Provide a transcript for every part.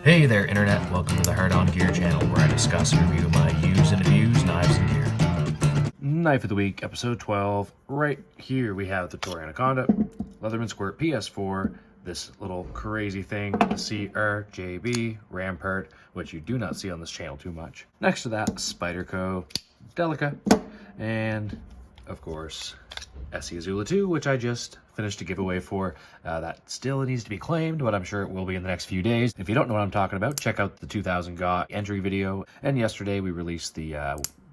Hey there, Internet. Welcome to the Hard On Gear channel, where I discuss and review my used and abused knives and gear. Knife of the Week, episode 12. Right here we have the Toray Anaconda, Leatherman Squirt PS4, this little crazy thing, the CRJB Rampart, which you do not see on this channel too much. Next to that, Spyderco Delica, and of course, SE Azula 2, which I just finished a giveaway for. That still needs to be claimed, but I'm sure it will be in the next few days. If you don't know what I'm talking about, check out the 2000 GOT entry video. And yesterday we released the,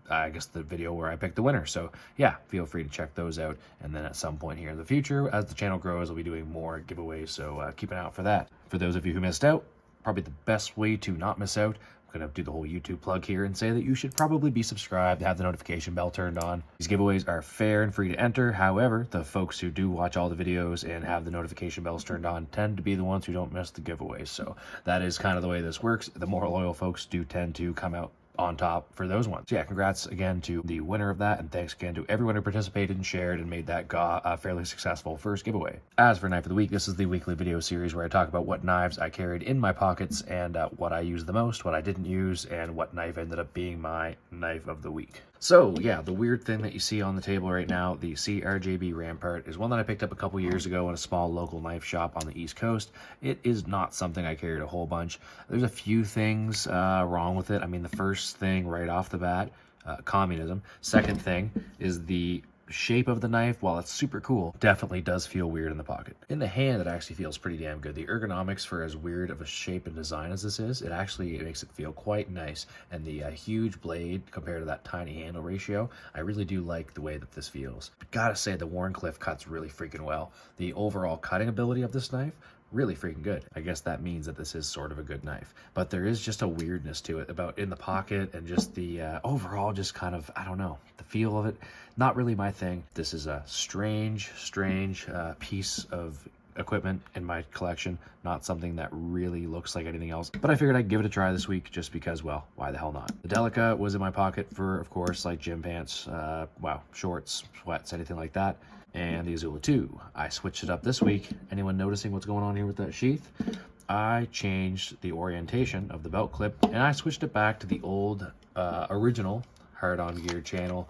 I guess the video where I picked the winner. So yeah, feel free to check those out. And then at some point here in the future, as the channel grows, I'll be doing more giveaways. So keep an eye out for that. For those of you who missed out, probably the best way to not miss out, I'm going to do the whole YouTube plug here and say that you should probably be subscribed, have the notification bell turned on. These giveaways are fair and free to enter. However, the folks who do watch all the videos and have the notification bells turned on tend to be the ones who don't miss the giveaways. So that is kind of the way this works. The more loyal folks do tend to come out on top for those ones. So yeah, congrats again to the winner of that, and thanks again to everyone who participated and shared and made that a fairly successful first giveaway. As for Knife of the Week, this is the weekly video series where I talk about what knives I carried in my pockets and what I used the most, what I didn't use, and what knife ended up being my Knife of the Week. So yeah, the weird thing that you see on the table right now, the CRJB Rampart, is one that I picked up a couple years ago in a small local knife shop on the East Coast. It is not something I carried a whole bunch. There's a few things wrong with it. I mean, the first thing right off the bat, communism. Second thing is the shape of the knife. While it's super cool, definitely does feel weird in the pocket. In the hand, it actually feels pretty damn good. The ergonomics, for as weird of a shape and design as this is, it makes it feel quite nice. And the huge blade compared to that tiny handle ratio, I really do like the way that this feels. But gotta say, the Wharncliffe cuts really freaking well. The overall cutting ability of this knife, really freaking good. I guess that means that this is sort of a good knife, but there is just a weirdness to it about in the pocket, and just the overall, just kind of, I don't know, the feel of it, not really my thing. This is a strange piece of equipment in my collection, not something that really looks like anything else, but I figured I'd give it a try this week just because, well, why the hell not? The Delica was in my pocket for, of course, like gym pants, shorts, sweats, anything like that. And the Azula 2, I switched it up this week. Anyone noticing what's going on here with that sheath? I changed the orientation of the belt clip, and I switched it back to the old original Hard On Gear channel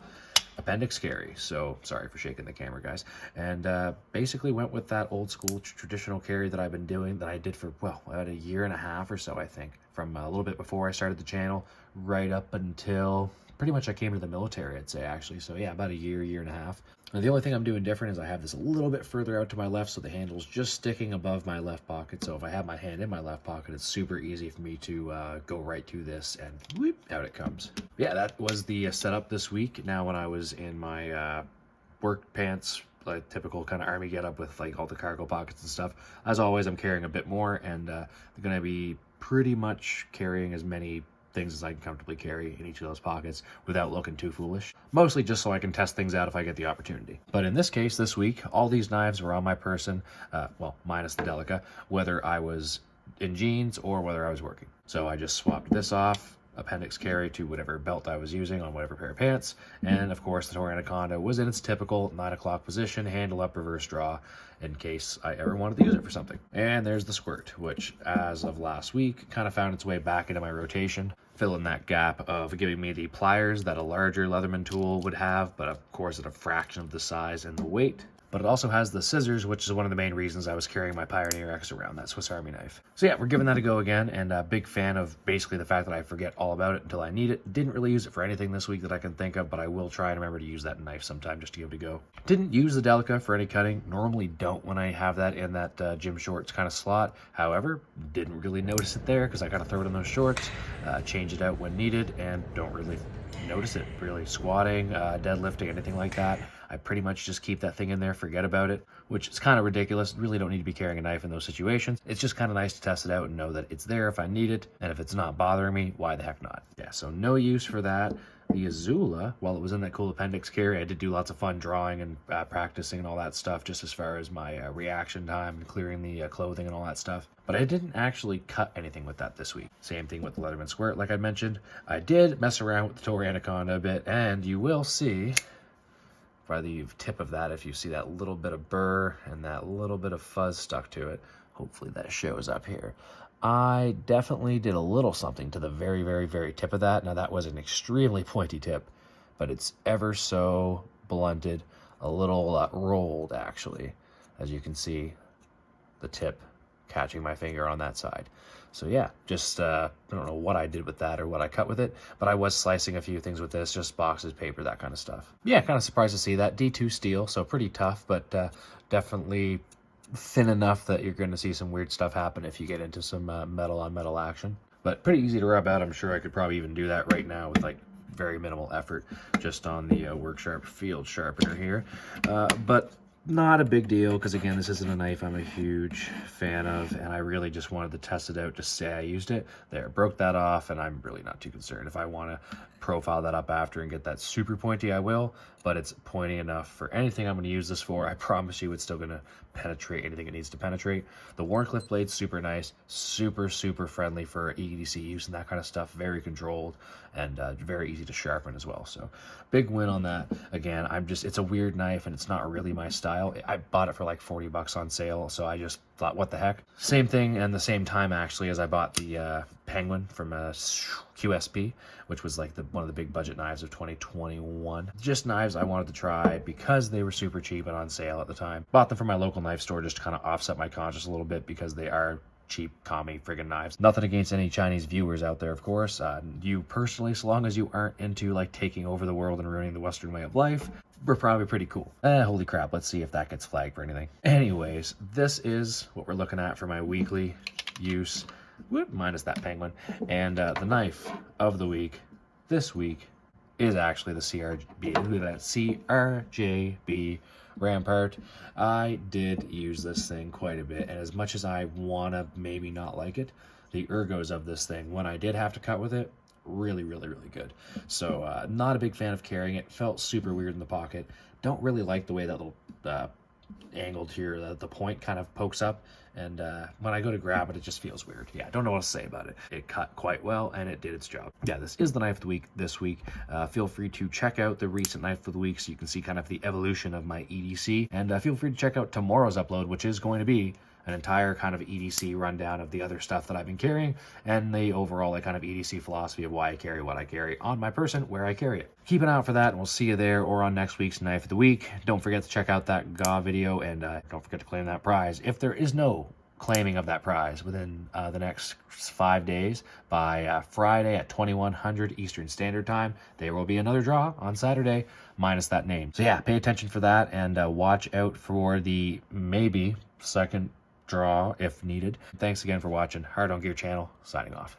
appendix carry. So sorry for shaking the camera, guys. And basically went with that old school traditional carry that I've been doing, that I did for, well, about a year and a half or so, I think, from a little bit before I started the channel right up until pretty much I came to the military, I'd say, actually. So yeah, about a year and a half. And the only thing I'm doing different is I have this a little bit further out to my left, so the handle's just sticking above my left pocket. So if I have my hand in my left pocket, it's super easy for me to go right to this, and whoop, out it comes. Yeah, that was the setup this week. Now, when I was in my work pants, like typical kind of army getup with like all the cargo pockets and stuff, as always, I'm carrying a bit more, and I'm going to be pretty much carrying as many things as I can comfortably carry in each of those pockets without looking too foolish. Mostly just so I can test things out if I get the opportunity. But in this case, this week, all these knives were on my person, well, minus the Delica, whether I was in jeans or whether I was working. So I just swapped this off, appendix carry, to whatever belt I was using on whatever pair of pants. And of course, the Toray Anaconda was in its typical 9 o'clock position, handle up, reverse draw, in case I ever wanted to use it for something. And there's the Squirt, which as of last week kind of found its way back into my rotation, filling that gap of giving me the pliers that a larger Leatherman tool would have, but of course at a fraction of the size and the weight. But it also has the scissors, which is one of the main reasons I was carrying my Pioneer X around, that Swiss Army knife. So yeah, we're giving that a go again, and a big fan of basically the fact that I forget all about it until I need it. Didn't really use it for anything this week that I can think of, but I will try and remember to use that knife sometime just to give it a go. Didn't use the Delica for any cutting. Normally don't when I have that in that gym shorts kind of slot. However, didn't really notice it there because I kind of throw it in those shorts, change it out when needed, and don't really notice it really. Squatting, deadlifting, anything like that, I pretty much just keep that thing in there, forget about it, which is kind of ridiculous. Really don't need to be carrying a knife in those situations. It's just kind of nice to test it out and know that it's there if I need it, and if it's not bothering me, why the heck not? Yeah, so no use for that. The Azula, while it was in that cool appendix carry, I did do lots of fun drawing and practicing and all that stuff, just as far as my reaction time and clearing the clothing and all that stuff. But I didn't actually cut anything with that this week. Same thing with the Leatherman Squirt, like I mentioned. I did mess around with the Toray Anaconda a bit, and you will see by the tip of that, if you see that little bit of burr and that little bit of fuzz stuck to it, hopefully that shows up here. I definitely did a little something to the very, very, very tip of that. Now that was an extremely pointy tip, but it's ever so blunted, a little rolled actually, as you can see the tip catching my finger on that side. So yeah, just I don't know what I did with that or what I cut with it, but I was slicing a few things with this, just boxes, paper, that kind of stuff. Yeah, kind of surprised to see that. D2 steel, so pretty tough, but definitely thin enough that you're going to see some weird stuff happen if you get into some metal on metal action. But pretty easy to rub out. I'm sure I could probably even do that right now with like very minimal effort just on the Work Sharp field sharpener here. But not a big deal, because again, this isn't a knife I'm a huge fan of, and I really just wanted to test it out to say I used it. There, broke that off, and I'm really not too concerned. If I want to profile that up after and get that super pointy, I will, but it's pointy enough for anything I'm going to use this for. I promise you it's still going to penetrate anything it needs to penetrate. The Wharncliffe blade's super nice, super friendly for EDC use and that kind of stuff, very controlled, and very easy to sharpen as well. So big win on that. Again, it's a weird knife and it's not really my style. I bought it for like 40 bucks on sale, so I just thought, what the heck. Same thing, and the same time actually, as I bought the Penguin from QSP, which was like one of the big budget knives of 2021. Just knives I wanted to try because they were super cheap and on sale at the time. Bought them from my local knife store just to kind of offset my conscience a little bit, because they are cheap commie friggin' knives. Nothing against any Chinese viewers out there, of course. You personally, so long as you aren't into like taking over the world and ruining the Western way of life, we're probably pretty cool. Holy crap, let's see if that gets flagged for anything. Anyways, this is what we're looking at for my weekly use, minus that Penguin. And the knife of the week this week is actually the CRJB Rampart. I did use this thing quite a bit, and as much as I want to maybe not like it, the ergos of this thing, when I did have to cut with it, really good. So not a big fan of carrying it. Felt super weird in the pocket. Don't really like the way that little angled here, the point kind of pokes up, and when I go to grab it, it just feels weird. Yeah, I don't know what to say about it. It cut quite well, and it did its job. Yeah, this is the knife of the week this week. Feel free to check out the recent knife of the week so you can see kind of the evolution of my EDC, and feel free to check out tomorrow's upload, which is going to be an entire kind of EDC rundown of the other stuff that I've been carrying, and the overall like kind of EDC philosophy of why I carry what I carry on my person, where I carry it. Keep an eye out for that, and we'll see you there or on next week's Knife of the Week. Don't forget to check out that GAW video, and don't forget to claim that prize. If there is no claiming of that prize within the next 5 days, by Friday at 2100 Eastern Standard Time, there will be another draw on Saturday, minus that name. So yeah, pay attention for that, and watch out for the maybe second draw if needed. Thanks again for watching. Hard on Gear channel, signing off.